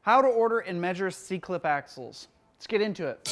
How to order and measure C-clip axles. Let's get into it.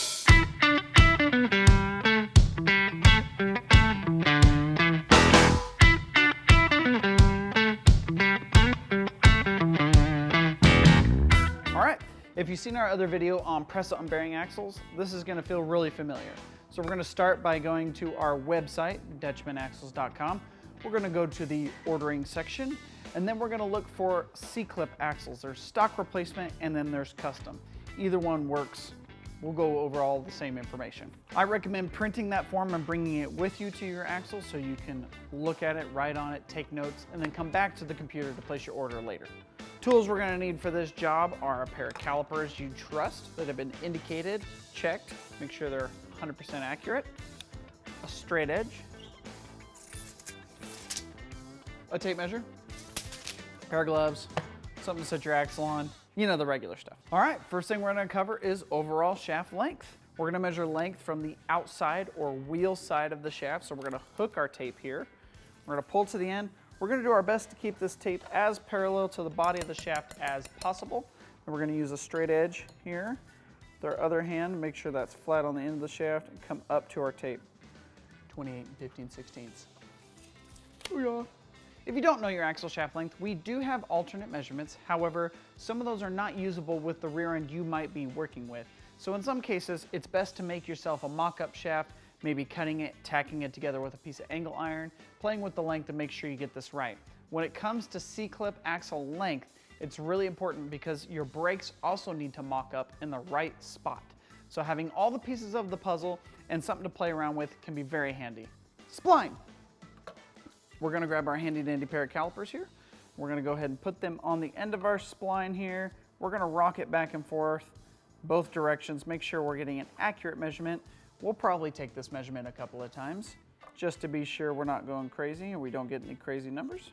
All right, if you've seen our other video on press-on bearing axles, this is gonna feel really familiar. So we're gonna start by going to our website, dutchmanaxles.com. We're gonna go to the ordering section, and then we're gonna look for C-clip axles. There's stock replacement, and then there's custom. Either one works. We'll go over all the same information. I recommend printing that form and bringing it with you to your axle so you can look at it, write on it, take notes, and then come back to the computer to place your order later. Tools we're gonna need for this job are a pair of calipers you trust that have been indicated, checked, make sure they're 100% accurate, a straight edge, a tape measure, pair of gloves, something to set your axle on, you know, the regular stuff. All right, first thing we're gonna cover is overall shaft length. We're gonna measure length from the outside or wheel side of the shaft. So we're gonna hook our tape here. We're gonna pull to the end. We're gonna do our best to keep this tape as parallel to the body of the shaft as possible. And we're gonna use a straight edge here. With our other hand, make sure that's flat on the end of the shaft and come up to our tape. 28 and 15/16. Booyah. If you don't know your axle shaft length, we do have alternate measurements. However, some of those are not usable with the rear end you might be working with. So in some cases, it's best to make yourself a mock-up shaft, maybe cutting it, tacking it together with a piece of angle iron, playing with the length to make sure you get this right. When it comes to C-clip axle length, it's really important because your brakes also need to mock up in the right spot. So having all the pieces of the puzzle and something to play around with can be very handy. Spline. We're gonna grab our handy dandy pair of calipers here. We're gonna go ahead and put them on the end of our spline here. We're gonna rock it back and forth, both directions, make sure we're getting an accurate measurement. We'll probably take this measurement a couple of times just to be sure we're not going crazy and we don't get any crazy numbers.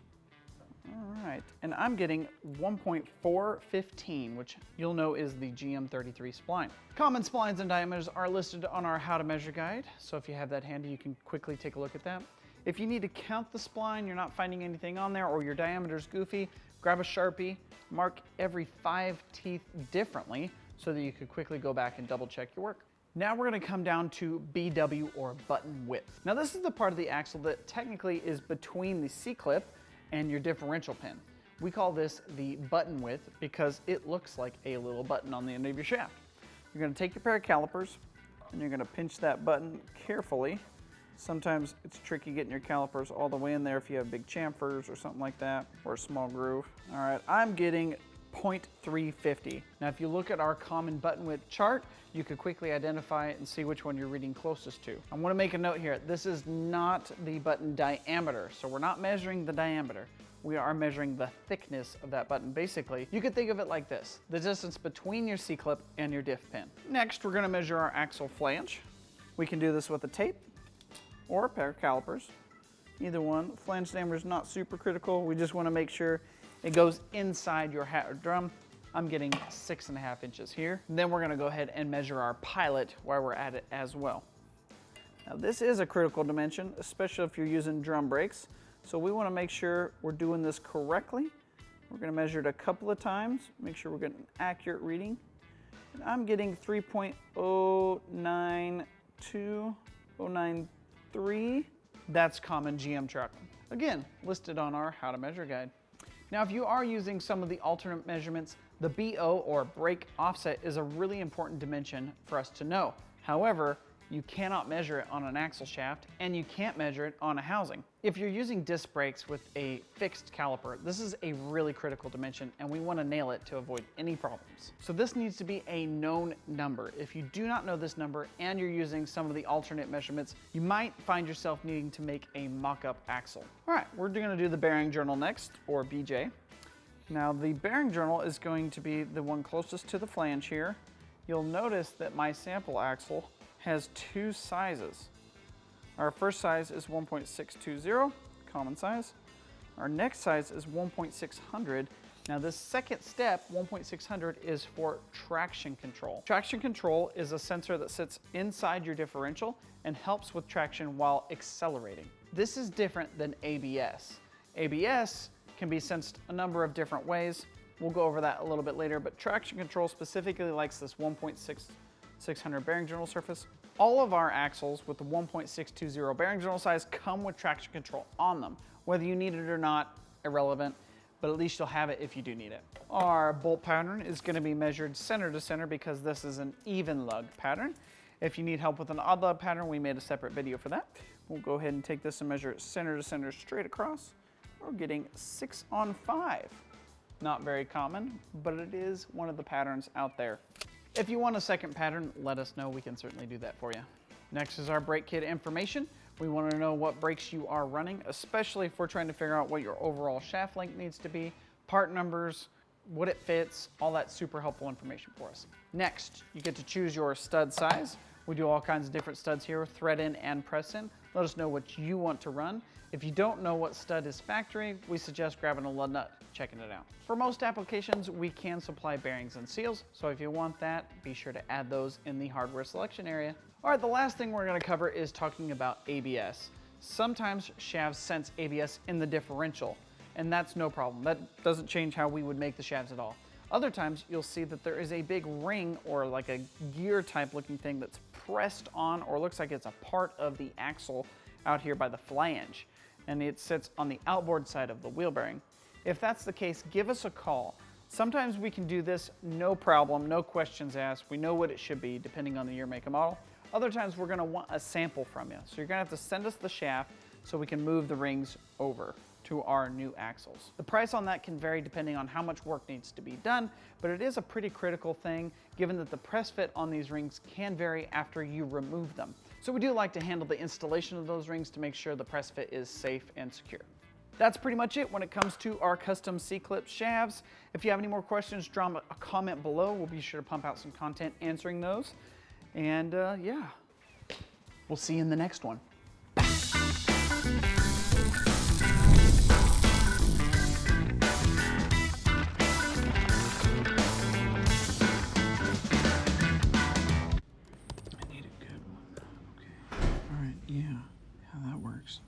All right, and I'm getting 1.415, which you'll know is the GM33 spline. Common splines and diameters are listed on our how to measure guide. So if you have that handy, you can quickly take a look at that. If you need to count the spline, you're not finding anything on there, or your diameter's goofy, grab a Sharpie, mark every 5 teeth differently so that you could quickly go back and double check your work. Now we're gonna come down to BW, or button width. Now this is the part of the axle that technically is between the C-clip and your differential pin. We call this the button width because it looks like a little button on the end of your shaft. You're gonna take your pair of calipers and you're gonna pinch that button carefully. Sometimes it's tricky getting your calipers all the way in there if you have big chamfers or something like that, or a small groove. All right, I'm getting 0.350. Now, if you look at our common button width chart, you could quickly identify it and see which one you're reading closest to. I want to make a note here. This is not the button diameter, so we're not measuring the diameter. We are measuring the thickness of that button. Basically, you could think of it like this: the distance between your C-clip and your diff pin. Next, we're going to measure our axle flange. We can do this with a tape or a pair of calipers. Either one. Flange diameter is not super critical. We just want to make sure it goes inside your hat or drum. I'm getting 6.5 inches here. Then we're going to go ahead and measure our pilot while we're at it as well. Now this is a critical dimension, especially if you're using drum brakes. So we want to make sure we're doing this correctly. We're going to measure it a couple of times, make sure we're getting an accurate reading. And I'm getting 3.092, 093. That's common GM truck. Again, listed on our how to measure guide. Now, if you are using some of the alternate measurements, the BO, or brake offset, is a really important dimension for us to know. However, you cannot measure it on an axle shaft, and you can't measure it on a housing. If you're using disc brakes with a fixed caliper, this is a really critical dimension, and we want to nail it to avoid any problems. So this needs to be a known number. If you do not know this number and you're using some of the alternate measurements, you might find yourself needing to make a mock-up axle. All right, we're going to do the bearing journal next, or BJ. Now the bearing journal is going to be the one closest to the flange here. You'll notice that my sample axle has 2 sizes. Our first size is 1.620, common size. Our next size is 1.600. Now this second step, 1.600, is for traction control. Traction control is a sensor that sits inside your differential and helps with traction while accelerating. This is different than ABS. ABS can be sensed a number of different ways. We'll go over that a little bit later, but traction control specifically likes this 1.600 bearing journal surface. All of our axles with the 1.620 bearing journal size come with traction control on them. Whether you need it or not, irrelevant, but at least you'll have it if you do need it. Our bolt pattern is going to be measured center to center because this is an even lug pattern. If you need help with an odd lug pattern, we made a separate video for that. We'll go ahead and take this and measure it center to center straight across. We're getting 6 on 5. Not very common, but it is one of the patterns out there. If you want a second pattern, let us know. We can certainly do that for you. Next is our brake kit information. We want to know what brakes you are running, especially if we're trying to figure out what your overall shaft length needs to be, part numbers, what it fits, all that super helpful information for us. Next, you get to choose your stud size. We do all kinds of different studs here, thread in and press in. Let us know what you want to run. If you don't know what stud is factory, we suggest grabbing a lug nut, checking it out. For most applications, we can supply bearings and seals, so if you want that, be sure to add those in the hardware selection area. All right, the last thing we're gonna cover is talking about ABS. Sometimes shafts sense ABS in the differential, and that's no problem. That doesn't change how we would make the shafts at all. Other times, you'll see that there is a big ring or like a gear type looking thing that's pressed on or looks like it's a part of the axle out here by the flange, and it sits on the outboard side of the wheel bearing. If that's the case, give us a call. Sometimes we can do this, no problem, no questions asked. We know what it should be depending on the year, make, and model. Other times we're gonna want a sample from you. So you're gonna have to send us the shaft so we can move the rings over to our new axles. The price on that can vary depending on how much work needs to be done, but it is a pretty critical thing given that the press fit on these rings can vary after you remove them. So we do like to handle the installation of those rings to make sure the press fit is safe and secure. That's pretty much it when it comes to our custom C-clip shafts. If you have any more questions, drop a comment below. We'll be sure to pump out some content answering those. And yeah, we'll see you in the next one. Yeah, how that works.